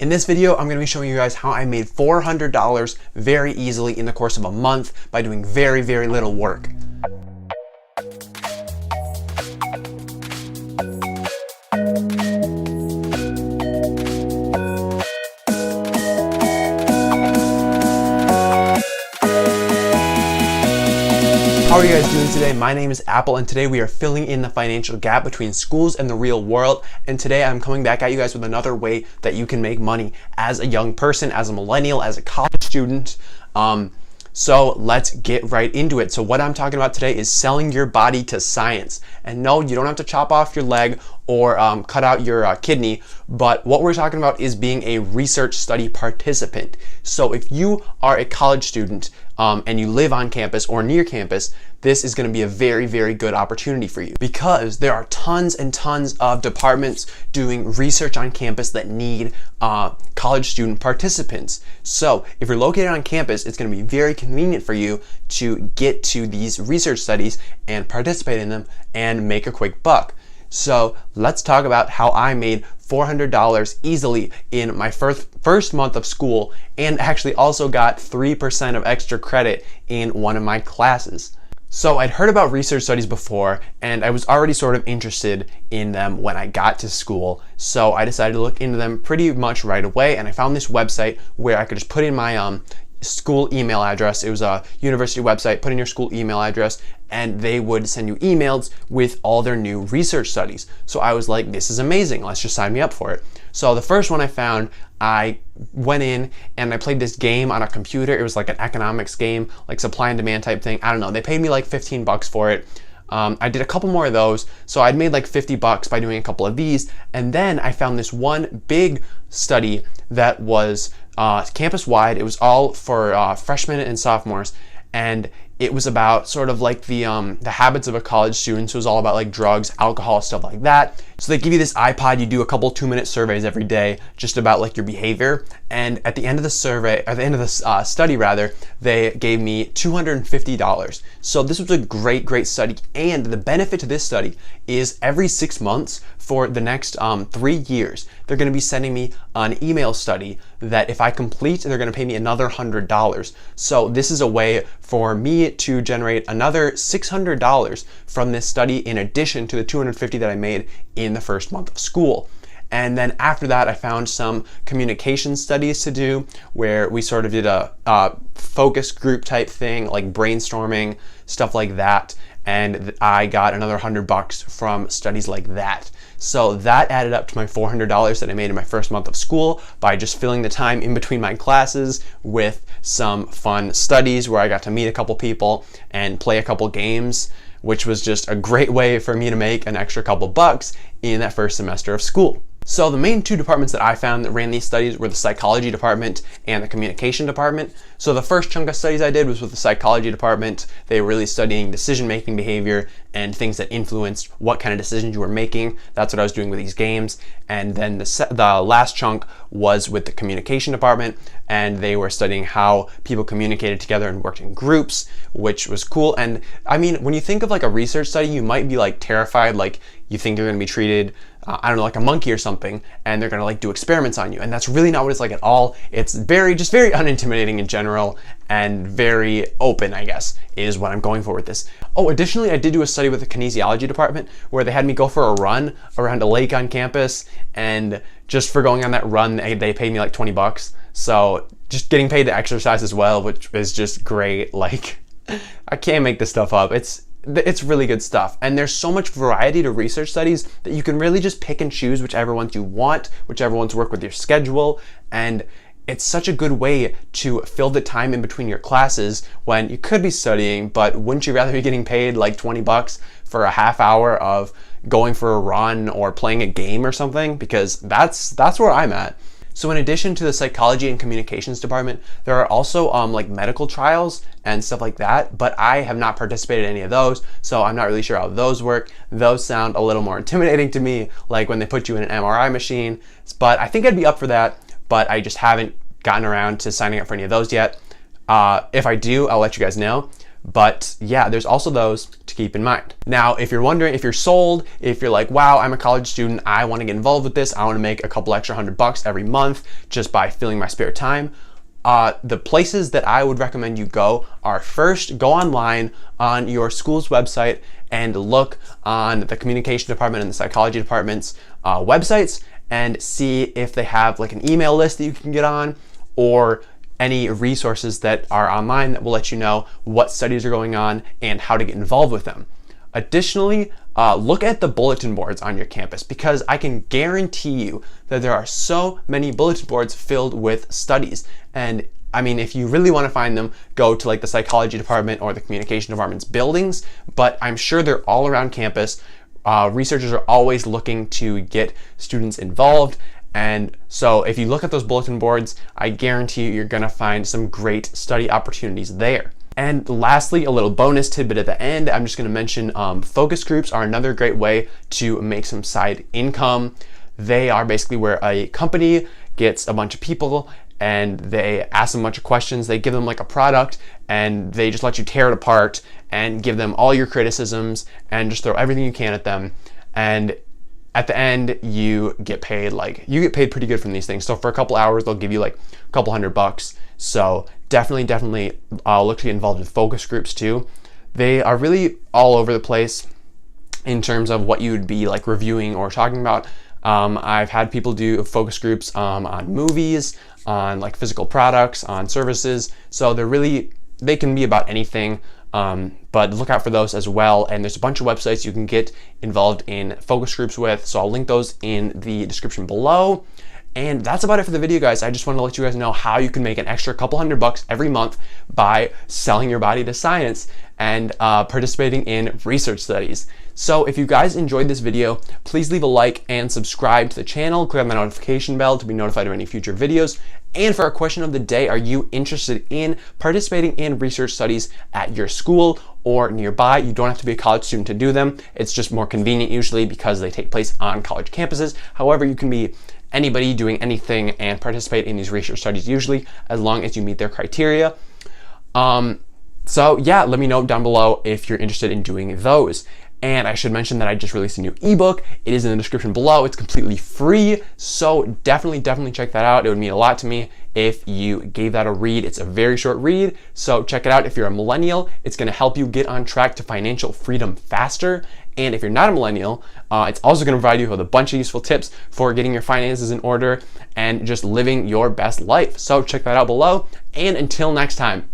In this video, I'm going to be showing you guys how I made $400 very easily in the course of a month by doing very, very little work. How are you guys doing today? My name is Apple, and today we are filling in the financial gap between schools and the real world. And today I'm coming back at you guys with another way that you can make money as a young person, as a millennial, as a college student. So let's get right into it. So what I'm talking about today is selling your body to science. And no, you don't have to chop off your leg or cut out your kidney, but what we're talking about is being a research study participant. So if you are a college student and you live on campus or near campus, this is going to be a very, very good opportunity for you because there are tons and tons of departments doing research on campus that need college student participants. So if you're located on campus, it's going to be very convenient for you to get to these research studies and participate in them and make a quick buck. So let's talk about how I made $400 easily in my first month of school, and actually also got 3% of extra credit in one of my classes. So I'd heard about research studies before, and I was already sort of interested in them when I got to school. So I decided to look into them pretty much right away, and I found this website where I could just put in my school email address. It was a university website. Put in your school email address and they would send you emails with all their new research studies. So I was like, this is amazing, let's just sign me up for it. So the first one I found, I went in and I played this game on a computer. It was like an economics game, like supply and demand type thing. I don't know, they paid me like 15 bucks for it. I did a couple more of those, so I'd made like 50 bucks by doing a couple of these, and then I found this one big study that was campus-wide. It was all for freshmen and sophomores, and it was about sort of like the habits of a college student. So it was all about like drugs, alcohol, stuff like that. So they give you this iPod, you do a couple 2-minute surveys every day just about like your behavior. And at the end of the survey, at the end of the study rather, they gave me $250. So this was a great, great study. And the benefit to this study is every 6 months for the next 3 years, they're gonna be sending me an email study that if I complete, they're gonna pay me another $100. So this is a way for me to generate another $600 from this study in addition to the $250 that I made in the first month of school. And then after that, I found some communication studies to do where we sort of did a focus group type thing, like brainstorming, stuff like that. And I got another $100 from studies like that. So that added up to my $400 that I made in my first month of school by just filling the time in between my classes with some fun studies where I got to meet a couple people and play a couple games, which was just a great way for me to make an extra couple bucks in that first semester of school. So the main two departments that I found that ran these studies were the psychology department and the communication department. So the first chunk of studies I did was with the psychology department. They were really studying decision-making behavior and things that influenced what kind of decisions you were making. That's what I was doing with these games. And then the last chunk was with the communication department, and they were studying how people communicated together and worked in groups, which was cool. And I mean, when you think of like a research study, you might be like terrified, like you think you're gonna be treated I don't know, like a monkey or something, and they're gonna like do experiments on you. And that's really not what it's like at all. It's just very unintimidating in general and very open, I guess, is what I'm going for with this. Oh, additionally, I did do a study with the kinesiology department where they had me go for a run around a lake on campus, and just for going on that run, they paid me like 20 bucks. So just getting paid to exercise as well, which is just great. Like, I can't make this stuff up. It's really good stuff. And there's so much variety to research studies that you can really just pick and choose whichever ones you want, whichever ones work with your schedule. And it's such a good way to fill the time in between your classes when you could be studying, but wouldn't you rather be getting paid like 20 bucks for a half hour of going for a run or playing a game or something? Because that's where I'm at. So in addition to the psychology and communications department, there are also like medical trials and stuff like that, but I have not participated in any of those, so I'm not really sure how those work. Those sound a little more intimidating to me, like when they put you in an MRI machine, but I think I'd be up for that, but I just haven't gotten around to signing up for any of those yet. If I do, I'll let you guys know. But yeah, there's also those to keep in mind. Now, if you're wondering, if you're sold, if you're like, wow, I'm a college student, I want to get involved with this, I want to make a couple extra $100 every month just by filling my spare time, the places that I would recommend you go are, first, go online on your school's website and look on the communication department and the psychology department's websites and see if they have like an email list that you can get on, or any resources that are online that will let you know what studies are going on and how to get involved with them. Additionally, look at the bulletin boards on your campus, because I can guarantee you that there are so many bulletin boards filled with studies. And I mean, if you really want to find them, go to like the psychology department or the communication department's buildings, but I'm sure they're all around campus. Researchers are always looking to get students involved. And so if you look at those bulletin boards, I guarantee you're going to find some great study opportunities there. And lastly, a little bonus tidbit at the end, I'm just going to mention focus groups are another great way to make some side income. They are basically where a company gets a bunch of people and they ask them a bunch of questions. They give them like a product and they just let you tear it apart and give them all your criticisms and just throw everything you can at them. And at the end, you get paid pretty good from these things. So for a couple hours, they'll give you like a couple $100. So definitely look to get involved in focus groups too. They are really all over the place in terms of what you would be like reviewing or talking about. I've had people do focus groups on movies, on like physical products, on services. So they can be about anything. But look out for those as well. And there's a bunch of websites you can get involved in focus groups with. So I'll link those in the description below. And that's about it for the video, guys. I just want to let you guys know how you can make an extra couple $100 every month by selling your body to science and participating in research studies. So if you guys enjoyed this video, please leave a like and subscribe to the channel. Click on the notification bell to be notified of any future videos. And for our question of the day, are you interested in participating in research studies at your school or nearby? You don't have to be a college student to do them. It's just more convenient usually because they take place on college campuses. However, you can be anybody doing anything and participate in these research studies usually, as long as you meet their criteria. So yeah, let me know down below if you're interested in doing those. And I should mention that I just released a new ebook. It is in the description below. It's completely free. So definitely check that out. It would mean a lot to me if you gave that a read. It's a very short read. So check it out. If you're a millennial, it's going to help you get on track to financial freedom faster. And if you're not a millennial, it's also going to provide you with a bunch of useful tips for getting your finances in order and just living your best life. So check that out below. And until next time,